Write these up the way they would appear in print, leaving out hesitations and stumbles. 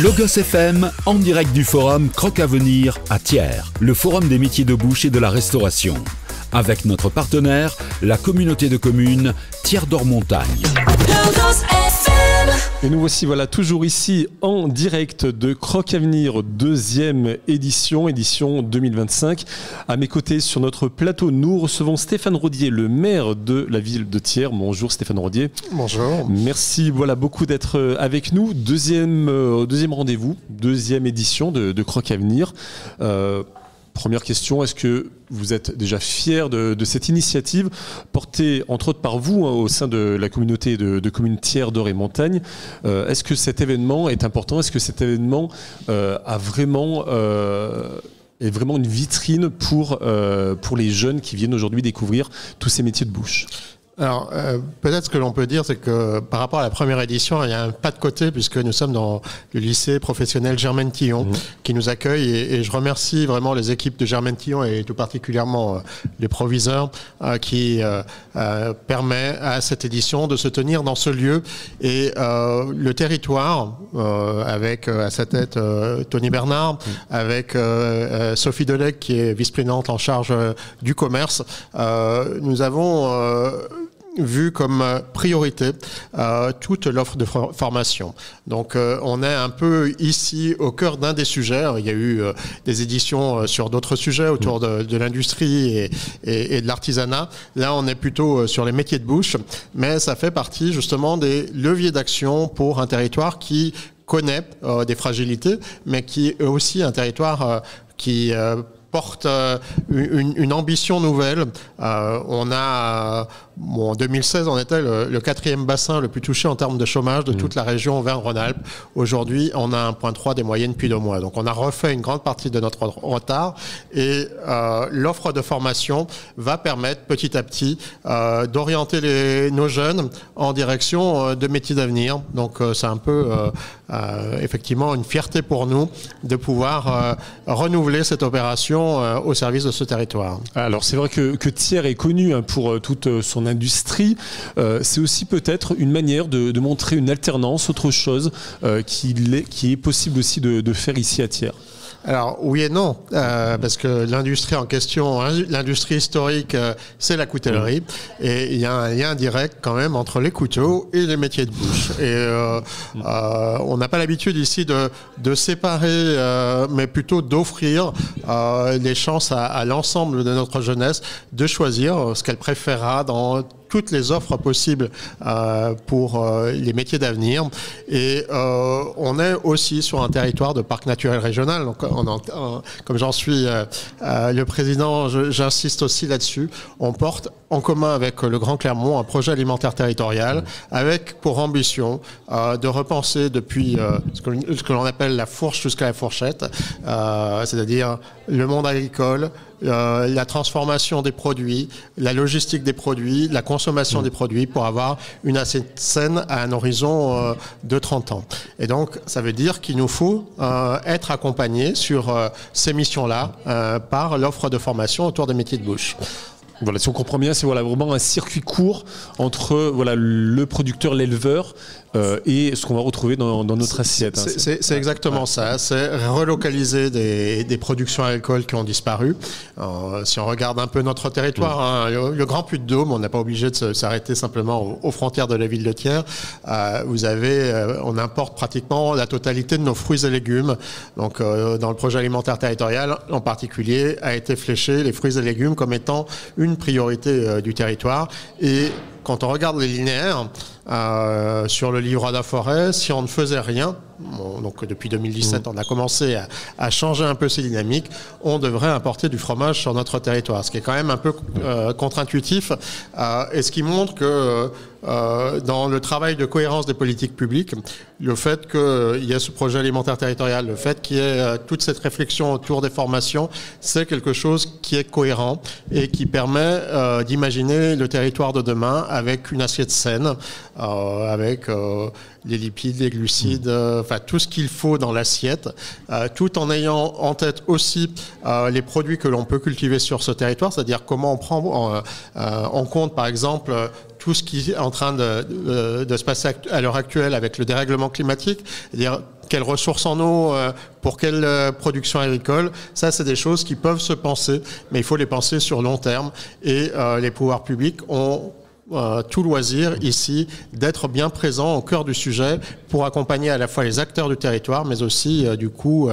Logos FM, en direct du forum Croc Avenir à Thiers, le forum des métiers de bouche et de la restauration. Avec notre partenaire, la communauté de communes Thiers d'Or Montagne. Et nous voici toujours ici en direct de Croc Avenir, deuxième édition 2025. À mes côtés sur notre plateau, nous recevons Stéphane Rodier, le maire de la ville de Thiers. Bonjour Stéphane Rodier. Bonjour. Merci beaucoup d'être avec nous. Deuxième rendez-vous, deuxième édition de Croc Avenir. Première question, est-ce que vous êtes déjà fiers de cette initiative portée entre autres par vous au sein de la communauté de communes Thiers d'Or et Montagne? Est-ce que cet événement est important? Est-ce que cet événement est vraiment une vitrine pour les jeunes qui viennent aujourd'hui découvrir tous ces métiers de bouche? Alors, peut-être ce que l'on peut dire, c'est que par rapport à la première édition, il y a un pas de côté, puisque nous sommes dans le lycée professionnel Germaine-Tillon qui nous accueille. Et je remercie vraiment les équipes de Germaine-Tillon et tout particulièrement les proviseurs qui permettent à cette édition de se tenir dans ce lieu. Et le territoire, avec à sa tête Tony Bernard, avec Sophie Delec qui est vice-présidente en charge du commerce, nous avons vu comme priorité toute l'offre de formation. Donc on est un peu ici au cœur d'un des sujets. Il y a eu des éditions sur d'autres sujets autour de l'industrie et de l'artisanat. Là on est plutôt sur les métiers de bouche, mais ça fait partie justement des leviers d'action pour un territoire qui connaît des fragilités, mais qui est aussi un territoire qui porte une ambition nouvelle. On a, en 2016, on était le quatrième bassin le plus touché en termes de chômage de toute la région Auvergne-Rhône-Alpes. Aujourd'hui, on a 1,3 des moyennes depuis 2 mois. Donc, on a refait une grande partie de notre retard et l'offre de formation va permettre petit à petit d'orienter nos jeunes en direction de métiers d'avenir. Donc, c'est un peu effectivement une fierté pour nous de pouvoir renouveler cette opération au service de ce territoire. Alors c'est vrai que Thiers est connu pour toute son industrie. C'est aussi peut-être une manière de montrer une alternance, autre chose qui est possible aussi de faire ici à Thiers. Alors oui et non, parce que l'industrie en question, l'industrie historique, c'est la coutellerie, et il y a un lien direct quand même entre les couteaux et les métiers de bouche. Et on n'a pas l'habitude ici de séparer, mais plutôt d'offrir les chances à l'ensemble de notre jeunesse de choisir ce qu'elle préférera dans toutes les offres possibles pour les métiers d'avenir. Et on est aussi sur un territoire de parc naturel régional. Donc, comme j'en suis le président, j'insiste aussi là-dessus. On porte en commun avec le Grand Clermont un projet alimentaire territorial avec pour ambition de repenser depuis ce que l'on appelle la fourche jusqu'à la fourchette, c'est-à-dire le monde agricole, la transformation des produits, la logistique des produits, la consommation des produits pour avoir une assiette saine à un horizon de 30 ans. Et donc, ça veut dire qu'il nous faut être accompagnés sur ces missions-là par l'offre de formation autour des métiers de bouche. Voilà, si on comprend bien, c'est vraiment un circuit court entre le producteur, l'éleveur et ce qu'on va retrouver dans notre assiette. C'est exactement ça. C'est relocaliser des productions agricoles qui ont disparu. Si on regarde un peu notre territoire, le Grand Puy-de-Dôme, on n'a pas obligé de s'arrêter simplement aux frontières de la ville de Thiers. On importe pratiquement la totalité de nos fruits et légumes. Donc, dans le projet alimentaire territorial, en particulier, a été fléché les fruits et légumes comme étant une priorité du territoire. Et quand on regarde les linéaires sur le livre de la forêt, si on ne faisait rien, donc depuis 2017, on a commencé à changer un peu ces dynamiques, on devrait importer du fromage sur notre territoire, ce qui est quand même un peu contre-intuitif, et ce qui montre que dans le travail de cohérence des politiques publiques, le fait qu'il y ait ce projet alimentaire territorial, le fait qu'il y ait toute cette réflexion autour des formations, c'est quelque chose qui est cohérent et qui permet d'imaginer le territoire de demain avec une assiette saine, avec les lipides, les glucides, enfin tout ce qu'il faut dans l'assiette, tout en ayant en tête aussi les produits que l'on peut cultiver sur ce territoire, c'est-à-dire comment on prend en compte par exemple tout ce qui est en train de se passer à l'heure actuelle avec le dérèglement climatique, c'est-à-dire quelles ressources en eau, pour quelle production agricole. Ça, c'est des choses qui peuvent se penser, mais il faut les penser sur long terme. Et les pouvoirs publics ont tout loisir ici d'être bien présents au cœur du sujet pour accompagner à la fois les acteurs du territoire, mais aussi du coup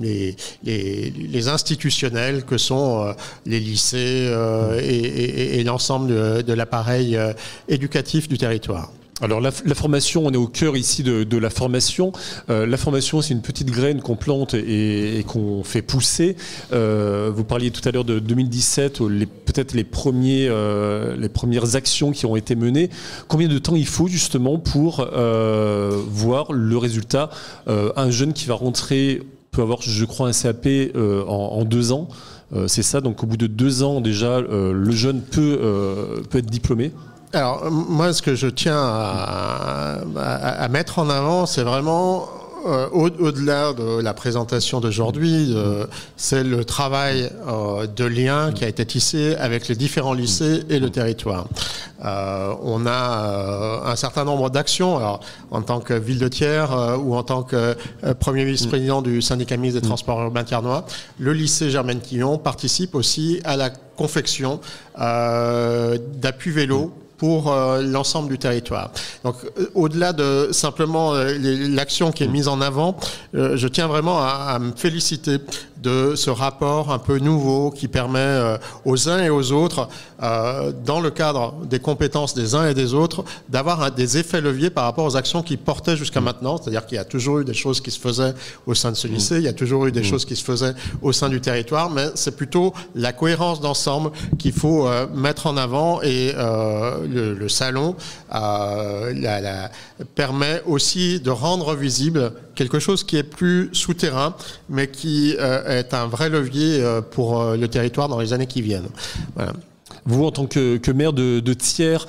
les institutionnels que sont les lycées et l'ensemble de l'appareil éducatif du territoire. Alors la formation, on est au cœur ici de la formation. La formation, c'est une petite graine qu'on plante et qu'on fait pousser. Vous parliez tout à l'heure de 2017, peut-être les premières actions qui ont été menées. Combien de temps il faut justement pour voir le résultat? Un jeune qui va rentrer peut avoir, je crois, un CAP en 2 ans. C'est ça, donc au bout de 2 ans déjà, le jeune peut être diplômé. Alors, moi, ce que je tiens à mettre en avant, c'est vraiment, au-delà de la présentation d'aujourd'hui, c'est le travail de lien qui a été tissé avec les différents lycées et le territoire. On a un certain nombre d'actions, alors en tant que ville de Thiers ou en tant que premier vice-président du syndicat mixte des transports urbains thiernois, le lycée Germaine Tillon participe aussi à la confection d'appui vélo pour l'ensemble du territoire. Donc, au-delà de simplement l'action qui est mise en avant, je tiens vraiment à me féliciter de ce rapport un peu nouveau qui permet aux uns et aux autres, dans le cadre des compétences des uns et des autres, d'avoir des effets leviers par rapport aux actions qui portaient jusqu'à maintenant. C'est-à-dire qu'il y a toujours eu des choses qui se faisaient au sein de ce lycée, il y a toujours eu des choses qui se faisaient au sein du territoire, mais c'est plutôt la cohérence d'ensemble qu'il faut mettre en avant, et le salon permet aussi de rendre visible quelque chose qui est plus souterrain, mais qui est un vrai levier pour le territoire dans les années qui viennent. Voilà. Vous, en tant que maire de Thiers,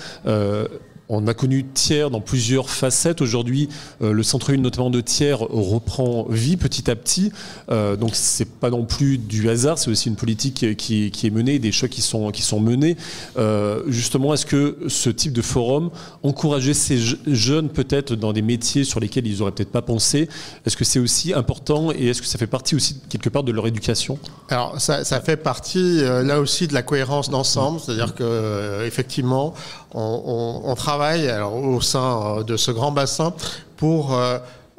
on a connu Thiers dans plusieurs facettes. Aujourd'hui, le centre-ville, notamment de Thiers, reprend vie petit à petit. Donc, c'est pas non plus du hasard. C'est aussi une politique qui est menée, des choix qui sont menés. Justement, est-ce que ce type de forum encourageait ces jeunes peut-être dans des métiers sur lesquels ils n'auraient peut-être pas pensé? Est-ce que c'est aussi important, et est-ce que ça fait partie aussi quelque part de leur éducation? Alors, ça fait partie là aussi de la cohérence d'ensemble. C'est-à-dire que effectivement, on travaille alors, au sein de ce grand bassin pour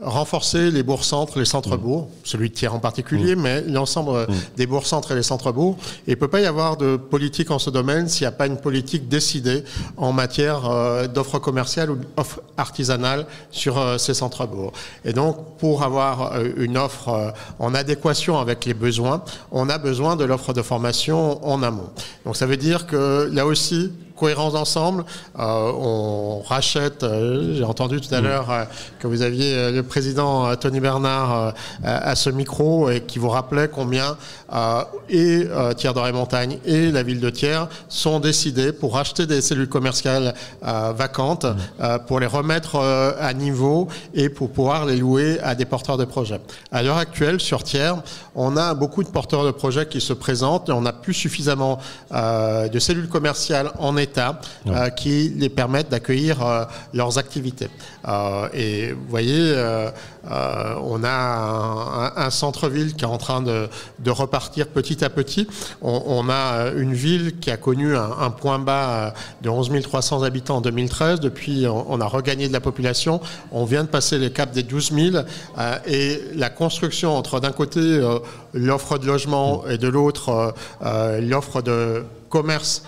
renforcer les bourgs-centres, les centres-bourgs, celui de Thiers en particulier, mais l'ensemble des bourgs-centres et les centres-bourgs. Et il ne peut pas y avoir de politique en ce domaine s'il n'y a pas une politique décidée en matière d'offres commerciales ou d'offres artisanales sur ces centres-bourgs. Et donc, pour avoir une offre en adéquation avec les besoins, on a besoin de l'offre de formation en amont. Donc ça veut dire que là aussi, cohérence d'ensemble, on rachète, j'ai entendu tout à l'heure que vous aviez le président Tony Bernard à ce micro, et qui vous rappelait combien Thiers d'Orée-Montagne et la ville de Thiers sont décidés pour racheter des cellules commerciales vacantes, pour les remettre à niveau et pour pouvoir les louer à des porteurs de projets. À l'heure actuelle, sur Thiers, on a beaucoup de porteurs de projets qui se présentent, et on n'a plus suffisamment de cellules commerciales en état qui les permettent d'accueillir leurs activités. Et vous voyez, on a un centre-ville qui est en train de repartir petit à petit. On a une ville qui a connu un point bas de 11 300 habitants en 2013. Depuis, on a regagné de la population. On vient de passer les caps des 12 000. Et la construction entre, d'un côté, l'offre de logement et de l'autre, l'offre de commerce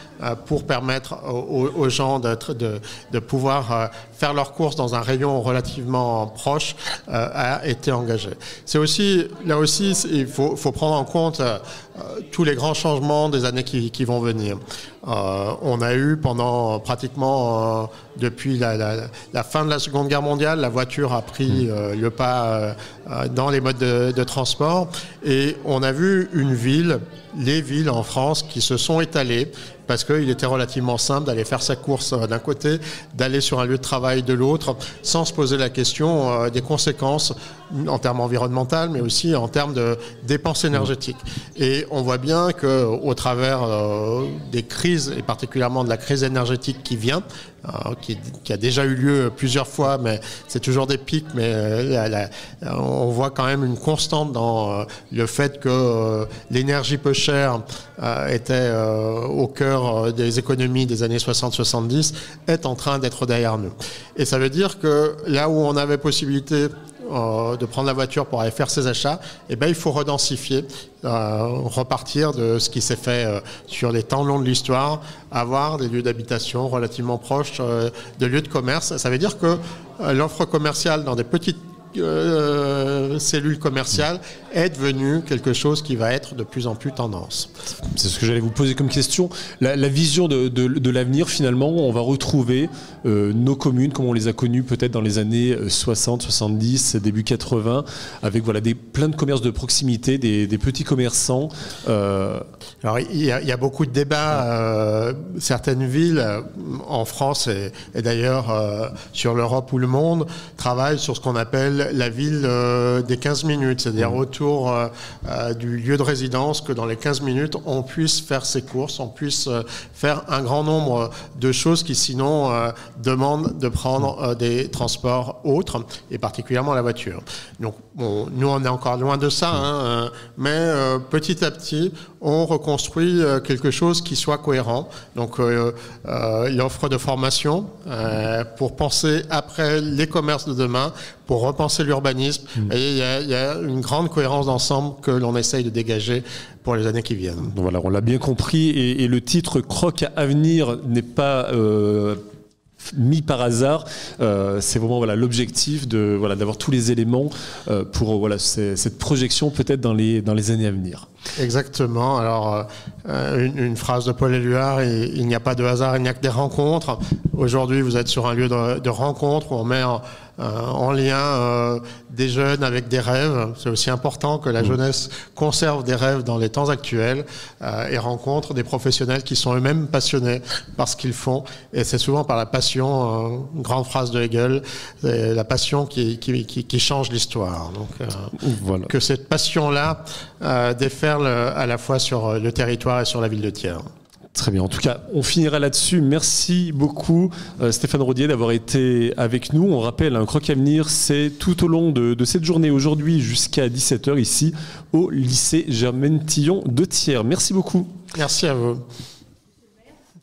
pour permettre aux gens de pouvoir faire leurs courses dans un rayon relativement proche a été engagé. C'est aussi, là aussi, il faut prendre en compte tous les grands changements des années qui vont venir. On a eu pendant pratiquement depuis la fin de la Seconde Guerre mondiale, la voiture a pris le pas dans les modes de transport, et on a vu les villes en France qui se sont étalées, parce qu'il était relativement simple d'aller faire sa course d'un côté, d'aller sur un lieu de travail de l'autre, sans se poser la question des conséquences en termes environnementaux, mais aussi en termes de dépenses énergétiques. Et on voit bien qu'au travers des crises, et particulièrement de la crise énergétique qui vient, qui a déjà eu lieu plusieurs fois, mais c'est toujours des pics, mais on voit quand même une constante dans le fait que l'énergie peu chère était au cœur des économies des années 60-70, est en train d'être derrière nous. Et ça veut dire que là où on avait possibilité de prendre la voiture pour aller faire ses achats, eh ben, il faut redensifier, repartir de ce qui s'est fait sur les temps longs de l'histoire, avoir des lieux d'habitation relativement proches de lieux de commerce. Ça veut dire que l'offre commerciale dans des petites cellules commerciales est devenue quelque chose qui va être de plus en plus tendance. C'est ce que j'allais vous poser comme question. La vision de l'avenir, finalement, on va retrouver nos communes comme on les a connues peut-être dans les années 60, 70, début 80, avec voilà, plein de commerces de proximité, des petits commerçants. Alors, il y a beaucoup de débats. Certaines villes, en France et d'ailleurs sur l'Europe ou le monde, travaillent sur ce qu'on appelle la ville des 15 minutes, c'est-à-dire autour du lieu de résidence, que dans les 15 minutes, on puisse faire ses courses, on puisse faire un grand nombre de choses qui sinon demandent de prendre des transports autres, et particulièrement la voiture. Donc, bon, nous, on est encore loin de ça, hein, mais petit à petit, on reconstruit quelque chose qui soit cohérent. Donc, l'offre de formation pour penser après les commerces de demain, pour repenser l'urbanisme. Et il y a une grande cohérence d'ensemble que l'on essaye de dégager pour les années qui viennent. Donc voilà, on l'a bien compris. Et le titre Croc à Avenir n'est pas mis par hasard. C'est vraiment voilà, l'objectif d'avoir tous les éléments pour cette projection peut-être dans les années à venir. Exactement. Alors, une phrase de Paul Éluard, il n'y a pas de hasard, il n'y a que des rencontres. Aujourd'hui, vous êtes sur un lieu de rencontre où on met en lien des jeunes avec des rêves. C'est aussi important que la jeunesse conserve des rêves dans les temps actuels et rencontre des professionnels qui sont eux-mêmes passionnés par ce qu'ils font. Et c'est souvent par la passion, une grande phrase de Hegel, la passion qui change l'histoire. Donc, voilà. Que cette passion-là déferle à la fois sur le territoire et sur la ville de Thiers. Très bien. En tout cas, on finira là-dessus. Merci beaucoup, Stéphane Rodier, d'avoir été avec nous. On rappelle, un Croc Avenir, c'est tout au long de cette journée, aujourd'hui jusqu'à 17h, ici, au lycée Germaine Tillon de Thiers. Merci beaucoup. Merci à vous.